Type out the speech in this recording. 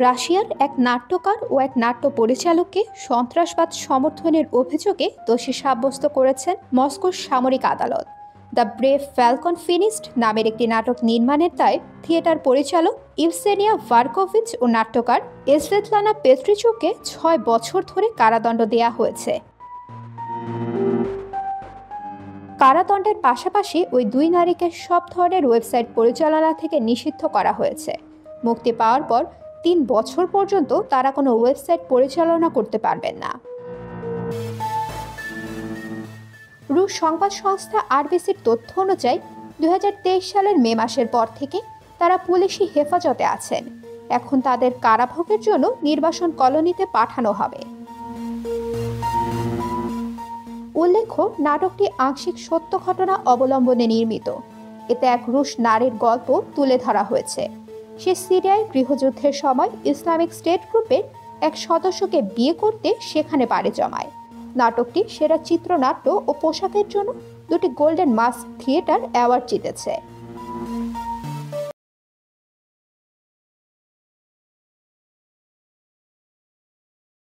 রাশিয়ার এক নাট্যকার ও এক নাট্য পরিচালককে সন্ত্রাসবাদ সমর্থনের অভিযোগে দোষী সাব্যস্ত করেছেন মস্কোর সামরিক আদালত। দ্য ব্রেভ ফ্যালকন ফিনিস্ট নামের একটি নাটক নির্মাণের দায়ে থিয়েটার পরিচালক ইভসেনিয়া ভার্কোভিচ ও নাট্যকার এসভেতলানা পেত্রিচুককে ৬ বছর ধরে কারাদণ্ড দেওয়া হয়েছে। কারাদণ্ডের পাশাপাশি ওই দুই নারীকে সব ধরনের ওয়েবসাইট পরিচালনা থেকে নিষিদ্ধ করা হয়েছে। মুক্তি পাওয়ার পর ৩ বছর পর্যন্ত তারা কোনো ওয়েবসাইট পরিচালনা করতে পারবেন না। রুশ সংবাদ সংস্থা আরবিসির তথ্য অনুযায়ী ২০২৩ সালের মে মাসের পর থেকে তারা পুলিশি হেফাজতে আছেন। এখন তাদের কারাভোগের জন্য নির্বাসন কলোনিতে পাঠানো হবে। উল্লেখ্য, নাটকটি আংশিক সত্য ঘটনা অবলম্বনে নির্মিত। এতে এক রুশ নারীর গল্প তুলে ধরা হয়েছে। সে সিরিয়ায় গৃহযুদ্ধের সময় ইসলামিক স্টেট গ্রুপের এক সদস্যকে বিয়ে করতে সেখানে পাড়ি জমায়। নাটকটি সেরা চিত্রনাট্য ও পোশাকের জন্য 2টি গোল্ডেন মাস্ক থিয়েটার অ্যাওয়ার্ড জিতেছে।